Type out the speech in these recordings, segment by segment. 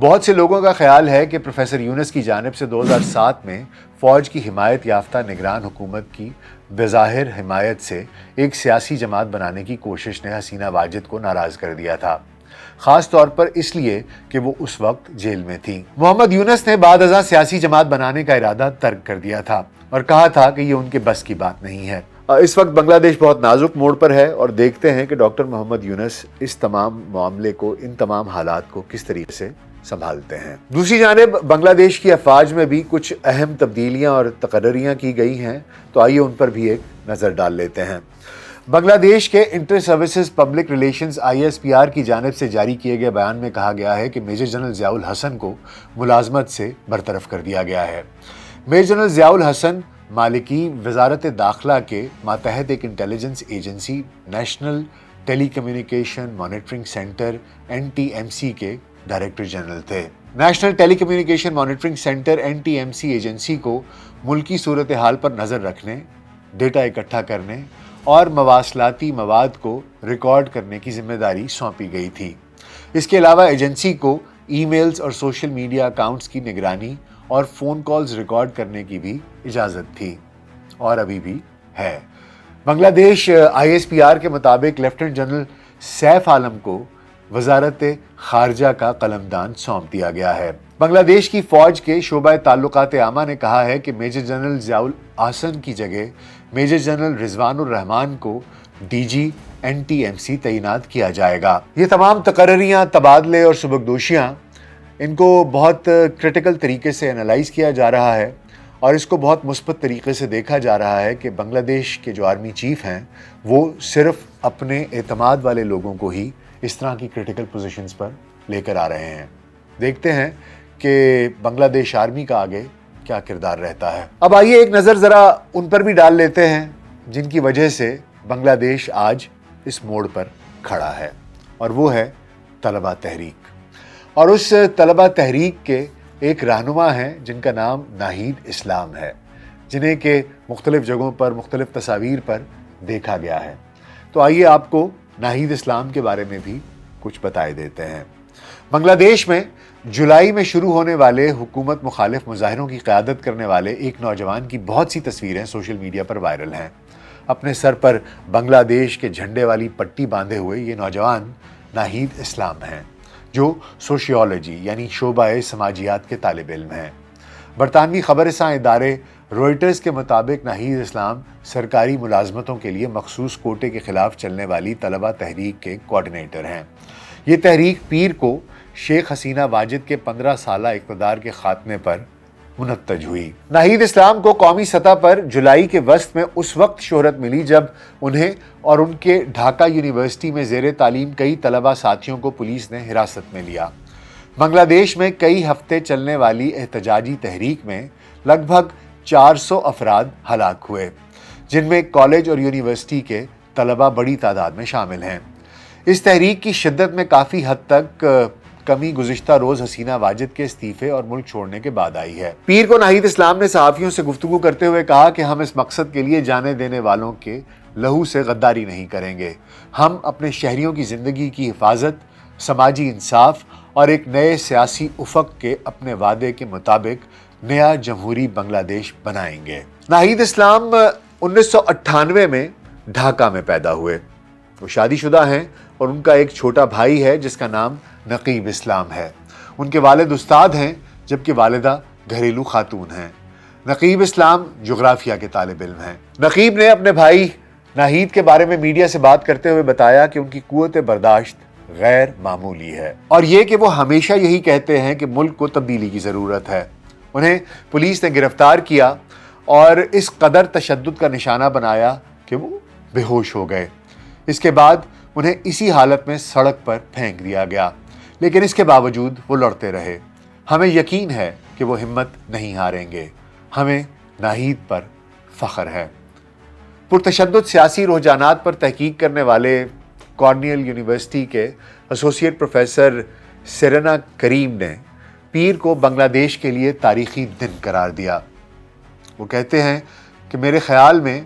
بہت سے لوگوں کا خیال ہے کہ پروفیسر یونس کی جانب سے 2007 میں فوج کی حمایت یافتہ نگران حکومت کی بظاہر حمایت سے ایک سیاسی جماعت بنانے کی کوشش نے حسینہ واجد کو ناراض کر دیا تھا، خاص طور پر اس لیے کہ وہ اس وقت جیل میں تھی۔ محمد یونس نے بعد ازاں سیاسی جماعت بنانے کا ارادہ ترک کر دیا تھا اور کہا تھا کہ یہ ان کے بس کی بات نہیں ہے۔ اس وقت بنگلہ دیش بہت نازک موڑ پر ہے اور دیکھتے ہیں کہ ڈاکٹر محمد یونس اس تمام معاملے کو، ان تمام حالات کو کس طریقے سے سنبھالتے ہیں۔ دوسری جانب بنگلہ دیش کی افواج میں بھی کچھ اہم تبدیلیاں اور تقرریاں کی گئی ہیں، تو آئیے ان پر بھی ایک نظر ڈال لیتے ہیں۔ بنگلہ دیش کے inter services public relations ISPR کی جانب سے جاری کیے گئے بیان میں کہا گیا ہے کہ میجر جنرل ضیاء الحسن کو ملازمت سے برطرف کر دیا گیا ہے۔ میجر جنرل ضیاء الحسن مالکی وزارت داخلہ کے ماتحت ایک intelligence agency national telecommunication monitoring centre NTMC کے ڈائریکٹر جنرل تھے۔ National telecommunication monitoring centre NTMC agency کو ملکی صورتحال پر نظر رکھنے، ڈیٹا اکٹھا کرنے اور مواصلاتی مواد کو ریکارڈ کرنے کی ذمہ داری سونپی گئی تھی۔ اس کے علاوہ ایجنسی کو ای میلز اور سوشل میڈیا اکاؤنٹس کی نگرانی اور فون کالز ریکارڈ کرنے کی بھی اجازت تھی اور ابھی بھی ہے۔ بنگلہ دیش ISPR کے مطابق لیفٹیننٹ جنرل سیف عالم کو وزارت خارجہ کا قلمدان سونپ دیا گیا ہے۔ بنگلہ دیش کی فوج کے شعبہ تعلقات عامہ نے کہا ہے کہ میجر جنرل ضیاء الحسن کی جگہ میجر جنرل رضوان الرحمان کو DG NTMC تعینات کیا جائے گا۔ یہ تمام تقرریاں، تبادلے اور سبکدوشیاں، ان کو بہت کرٹیکل طریقے سے انالائز کیا جا رہا ہے اور اس کو بہت مثبت طریقے سے دیکھا جا رہا ہے کہ بنگلہ دیش کے جو آرمی چیف ہیں وہ صرف اپنے اعتماد والے لوگوں کو ہی اس طرح کی کرٹیکل پوزیشنز پر لے کر آ رہے ہیں۔ دیکھتے ہیں کہ بنگلہ دیش آرمی کا آگے کیا کردار رہتا ہے۔ اب آئیے ایک نظر ذرا ان پر بھی ڈال لیتے ہیں جن کی وجہ سے بنگلہ دیش آج اس موڑ پر کھڑا ہے، اور وہ ہے طلبہ تحریک۔ اور اس طلبہ تحریک کے ایک رہنما ہیں جن کا نام ناہید اسلام ہے، جنہیں کہ مختلف جگہوں پر مختلف تصاویر پر دیکھا گیا ہے۔ تو آئیے آپ کو ناہید اسلام کے بارے میں بھی کچھ بتائے دیتے ہیں۔ بنگلہ دیش میں جولائی میں شروع ہونے والے حکومت مخالف مظاہروں کی قیادت کرنے والے ایک نوجوان کی بہت سی تصویریں سوشل میڈیا پر وائرل ہیں۔ اپنے سر پر بنگلہ دیش کے جھنڈے والی پٹی باندھے ہوئے یہ نوجوان ناہید اسلام ہیں، جو سوشیولوجی یعنی شعبہ سماجیات کے طالب علم ہیں۔ برطانوی خبر رساں ادارے روئٹرز کے مطابق ناہید اسلام سرکاری ملازمتوں کے لیے مخصوص کوٹے کے خلاف چلنے والی طلبہ تحریک کے کوارڈینیٹر ہیں۔ یہ تحریک پیر کو شیخ حسینہ واجد کے 15 سالہ اقتدار کے خاتمے پر منتج ہوئی۔ ناہید اسلام کو قومی سطح پر جولائی کے وسط میں اس وقت شہرت ملی جب انہیں اور ان کے ڈھاکہ یونیورسٹی میں زیر تعلیم کئی طلبہ ساتھیوں کو پولیس نے حراست میں لیا۔ بنگلہ دیش میں کئی ہفتے چلنے والی احتجاجی تحریک میں لگ بھگ 400 افراد ہلاک ہوئے، جن میں کالج اور یونیورسٹی کے طلبہ بڑی تعداد میں شامل ہیں۔ اس تحریک کی شدت میں کافی حد تک کمی گزشتہ روز حسینہ واجد کے استعفے اور ملک چھوڑنے کے بعد آئی ہے۔ پیر کو ناہید اسلام نے صحافیوں سے گفتگو کرتے ہوئے کہا کہ ہم اس مقصد کے لیے جانے دینے والوں کے لہو سے غداری نہیں کریں گے۔ ہم اپنے شہریوں کی زندگی کی حفاظت، سماجی انصاف اور ایک نئے سیاسی افق کے اپنے وعدے کے مطابق نیا جمہوری بنگلہ دیش بنائیں گے۔ ناہید اسلام 1998 میں ڈھاکہ میں پیدا ہوئے۔ وہ شادی شدہ ہیں اور ان کا ایک چھوٹا بھائی ہے جس کا نام نقیب اسلام ہے۔ ان کے والد استاد ہیں جبکہ والدہ گھریلو خاتون ہیں۔ نقیب اسلام جغرافیہ کے طالب علم ہیں۔ نقیب نے اپنے بھائی ناہید کے بارے میں میڈیا سے بات کرتے ہوئے بتایا کہ ان کی قوت برداشت غیر معمولی ہے اور یہ کہ وہ ہمیشہ یہی کہتے ہیں کہ ملک کو تبدیلی کی ضرورت ہے۔ انہیں پولیس نے گرفتار کیا اور اس قدر تشدد کا نشانہ بنایا کہ وہ بے ہوش ہو گئے۔ اس کے بعد انہیں اسی حالت میں سڑک پر پھینک دیا گیا، لیکن اس کے باوجود وہ لڑتے رہے۔ ہمیں یقین ہے کہ وہ ہمت نہیں ہاریں گے۔ ہمیں ناہید پر فخر ہے۔ پرتشدد سیاسی رجحانات پر تحقیق کرنے والے کارنیل یونیورسٹی کے ایسوسیٹ پروفیسر سیرینا کریم نے پیر کو بنگلہ دیش کے لیے تاریخی دن قرار دیا۔ وہ کہتے ہیں کہ میرے خیال میں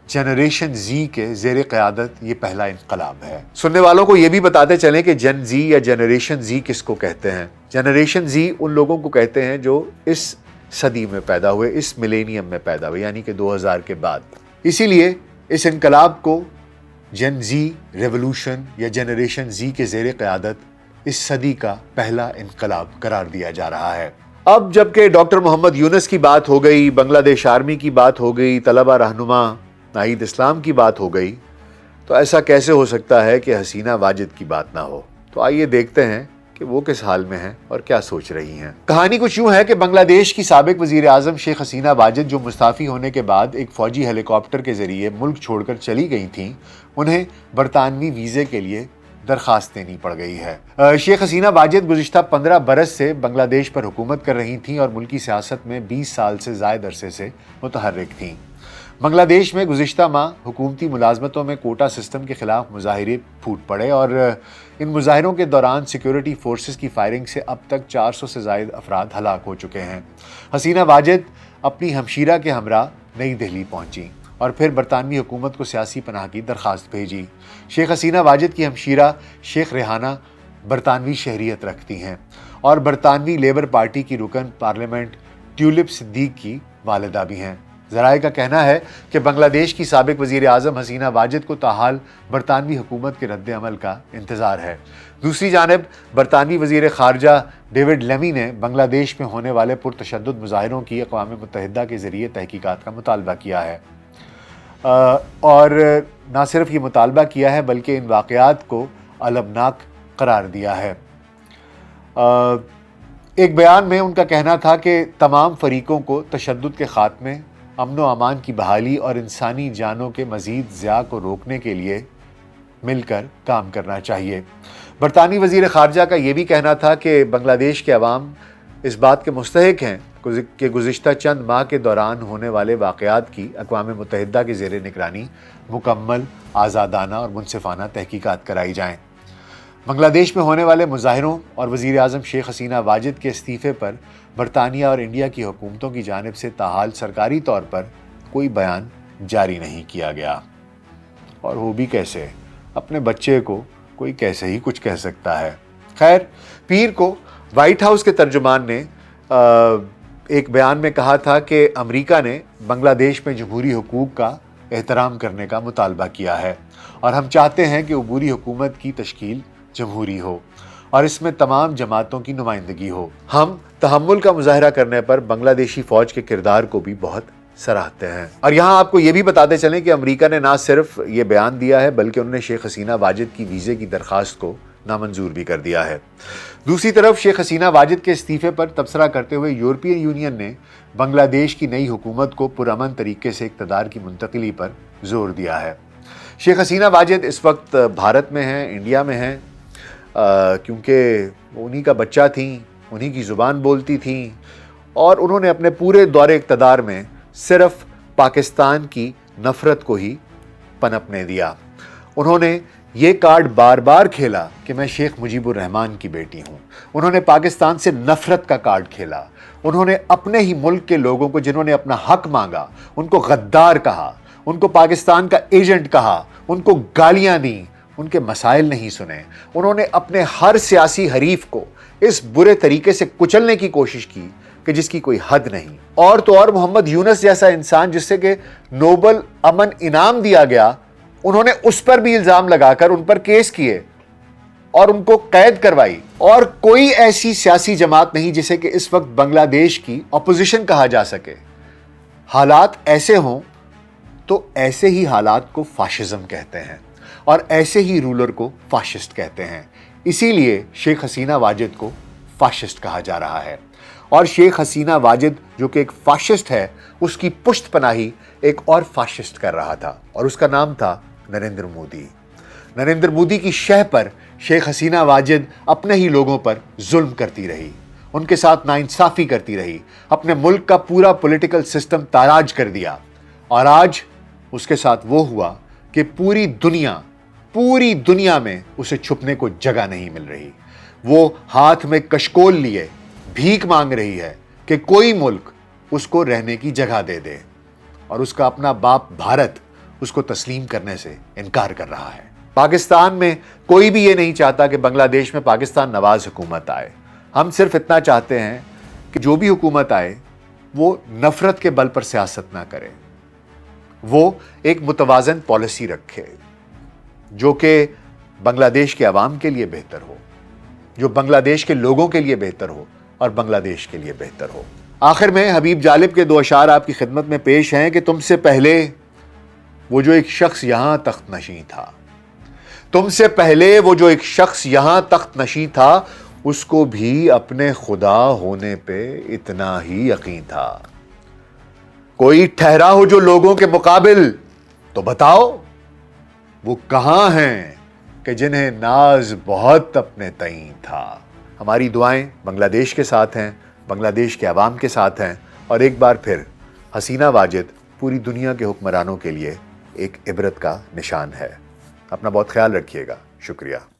جنریشن زی کے زیر قیادت یہ پہلا انقلاب ہے۔ سننے والوں کو یہ بھی بتاتے چلیں کہ جن زی یا جنریشن زی کس کو کہتے ہیں۔ جنریشن زی ان لوگوں کو کہتے ہیں جو اس صدی میں پیدا ہوئے، اس ملینیم میں پیدا ہوئے، یعنی کہ 2000 کے بعد۔ اسی لیے اس انقلاب کو جن زی ریولوشن یا جنریشن زی کے زیر قیادت اس صدی کا پہلا انقلاب قرار دیا جا رہا ہے۔ اب جبکہ ڈاکٹر محمد یونس کی بات ہو گئی، بنگلہ دیش آرمی کی بات ہو گئی، طلبہ رہنما ناہید اسلام کی بات ہو گئی، تو ایسا کیسے ہو سکتا ہے کہ حسینہ واجد کی بات نہ ہو؟ تو آئیے دیکھتے ہیں کہ وہ کس حال میں ہیں اور کیا سوچ رہی ہیں۔ کہانی کچھ یوں ہے کہ بنگلہ دیش کی سابق وزیر اعظم شیخ حسینہ واجد، جو مستعفی ہونے کے بعد ایک فوجی ہیلی کاپٹر کے ذریعے ملک چھوڑ کر چلی گئی تھیں، انہیں برطانوی ویزے کے لیے درخواست دینی پڑ گئی ہے۔ شیخ حسینہ واجد گزشتہ 15 برس سے بنگلہ دیش پر حکومت کر رہی تھیں اور ملکی سیاست میں 20 سال سے زائد عرصے سے متحرک تھیں۔ بنگلہ دیش میں گزشتہ ماہ حکومتی ملازمتوں میں کوٹا سسٹم کے خلاف مظاہرے پھوٹ پڑے اور ان مظاہروں کے دوران سیکیورٹی فورسز کی فائرنگ سے اب تک 400 سے زائد افراد ہلاک ہو چکے ہیں۔ حسینہ واجد اپنی ہمشیرہ کے ہمراہ نئی دہلی پہنچی اور پھر برطانوی حکومت کو سیاسی پناہ کی درخواست بھیجی۔ شیخ حسینہ واجد کی ہمشیرہ شیخ ریحانہ برطانوی شہریت رکھتی ہیں اور برطانوی لیبر پارٹی کی رکن پارلیمنٹ ٹیولپ صدیق کی والدہ بھی ہیں۔ ذرائع کا کہنا ہے کہ بنگلہ دیش کی سابق وزیر اعظم حسینہ واجد کو تاحال برطانوی حکومت کے رد عمل کا انتظار ہے۔ دوسری جانب برطانوی وزیر خارجہ ڈیوڈ لیمی نے بنگلہ دیش میں ہونے والے پرتشدد مظاہروں کی اقوام متحدہ کے ذریعے تحقیقات کا مطالبہ کیا ہے، اور نہ صرف یہ مطالبہ کیا ہے بلکہ ان واقعات کو المناک قرار دیا ہے۔ ایک بیان میں ان کا کہنا تھا کہ تمام فریقوں کو تشدد کے خاتمے، امن و امان کی بحالی اور انسانی جانوں کے مزید ضیاع کو روکنے کے لیے مل کر کام کرنا چاہیے۔ برطانوی وزیر خارجہ کا یہ بھی کہنا تھا کہ بنگلہ دیش کے عوام اس بات کے مستحق ہیں کہ گزشتہ چند ماہ کے دوران ہونے والے واقعات کی اقوام متحدہ کے زیر نگرانی مکمل، آزادانہ اور منصفانہ تحقیقات کرائی جائیں۔ بنگلہ دیش میں ہونے والے مظاہروں اور وزیر اعظم شیخ حسینہ واجد کے استعفے پر برطانیہ اور انڈیا کی حکومتوں کی جانب سے تاحال سرکاری طور پر کوئی بیان جاری نہیں کیا گیا، اور وہ بھی کیسے؟ اپنے بچے کو کوئی کیسے ہی کچھ کہہ سکتا ہے۔ خیر، پیر کو وائٹ ہاؤس کے ترجمان نے ایک بیان میں کہا تھا کہ امریکہ نے بنگلہ دیش میں جمہوری حقوق کا احترام کرنے کا مطالبہ کیا ہے اور ہم چاہتے ہیں کہ عبوری حکومت کی تشکیل جمہوری ہو اور اس میں تمام جماعتوں کی نمائندگی ہو۔ ہم تحمل کا مظاہرہ کرنے پر بنگلہ دیشی فوج کے کردار کو بھی بہت سراہتے ہیں۔ اور یہاں آپ کو یہ بھی بتاتے چلیں کہ امریکہ نے نہ صرف یہ بیان دیا ہے بلکہ انہوں نے شیخ حسینہ واجد کی ویزے کی درخواست کو نامنظور بھی کر دیا ہے۔ دوسری طرف شیخ حسینہ واجد کے استعفے پر تبصرہ کرتے ہوئے یورپین یونین نے بنگلہ دیش کی نئی حکومت کو پرامن طریقے سے اقتدار کی منتقلی پر زور دیا ہے۔ شیخ حسینہ واجد اس وقت بھارت میں ہیں، انڈیا میں ہیں، کیونکہ انہی کا بچہ تھیں، انہی کی زبان بولتی تھیں، اور انہوں نے اپنے پورے دور اقتدار میں صرف پاکستان کی نفرت کو ہی پنپنے دیا۔ انہوں نے یہ کارڈ بار بار کھیلا کہ میں شیخ مجیب الرحمان کی بیٹی ہوں۔ انہوں نے پاکستان سے نفرت کا کارڈ کھیلا۔ انہوں نے اپنے ہی ملک کے لوگوں کو جنہوں نے اپنا حق مانگا ان کو غدار کہا، ان کو پاکستان کا ایجنٹ کہا، ان کو گالیاں دیں، ان کے مسائل نہیں سنے۔ انہوں نے اپنے ہر سیاسی حریف کو اس برے طریقے سے کچلنے کی کوشش کی کہ جس کی کوئی حد نہیں۔ اور تو اور محمد یونس جیسا انسان جس سے کہ نوبل امن انعام دیا گیا، انہوں نے اس پر بھی الزام لگا کر ان پر کیس کیے اور ان کو قید کروائی۔ اور کوئی ایسی سیاسی جماعت نہیں جسے کہ اس وقت بنگلہ دیش کی اپوزیشن کہا جا سکے۔ حالات ایسے ہوں تو ایسے ہی حالات کو فاشزم کہتے ہیں اور ایسے ہی رولر کو فاشسٹ کہتے ہیں۔ اسی لیے شیخ حسینہ واجد کو فاشسٹ کہا جا رہا ہے، اور شیخ حسینہ واجد جو کہ ایک فاشسٹ ہے، اس کی پشت پناہی ایک اور فاشسٹ کر رہا تھا، اور اس کا نام تھا نریندر مودی۔ نریندر مودی کی شہ پر شیخ حسینہ واجد اپنے ہی لوگوں پر ظلم کرتی رہی، ان کے ساتھ ناانصافی کرتی رہی، اپنے ملک کا پورا پولیٹیکل سسٹم تاراج کر دیا، اور آج اس کے ساتھ وہ ہوا کہ پوری دنیا میں اسے چھپنے کو جگہ نہیں مل رہی۔ وہ ہاتھ میں کشکول لیے بھیک مانگ رہی ہے کہ کوئی ملک اس کو رہنے کی جگہ دے دے، اور اس کا اپنا باپ بھارت اس کو تسلیم کرنے سے انکار کر رہا ہے۔ پاکستان میں کوئی بھی یہ نہیں چاہتا کہ بنگلہ دیش میں پاکستان نواز حکومت آئے۔ ہم صرف اتنا چاہتے ہیں کہ جو بھی حکومت آئے وہ نفرت کے بل پر سیاست نہ کرے، وہ ایک متوازن پالیسی رکھے جو کہ بنگلہ دیش کے عوام کے لیے بہتر ہو، جو بنگلہ دیش کے لوگوں کے لیے بہتر ہو اور بنگلہ دیش کے لیے بہتر ہو۔ آخر میں حبیب جالب کے 2 اشعار آپ کی خدمت میں پیش ہیں کہ تم سے پہلے وہ جو ایک شخص یہاں تخت نشین تھا، تم سے پہلے وہ جو ایک شخص یہاں تخت نشین تھا، اس کو بھی اپنے خدا ہونے پہ اتنا ہی یقین تھا۔ کوئی ٹھہرا ہو جو لوگوں کے مقابل تو بتاؤ وہ کہاں ہیں کہ جنہیں ناز بہت اپنے تئیں تھا۔ ہماری دعائیں بنگلہ دیش کے ساتھ ہیں، بنگلہ دیش کے عوام کے ساتھ ہیں، اور ایک بار پھر حسینہ واجد پوری دنیا کے حکمرانوں کے لیے ایک عبرت کا نشان ہے۔ اپنا بہت خیال رکھیے گا۔ شکریہ۔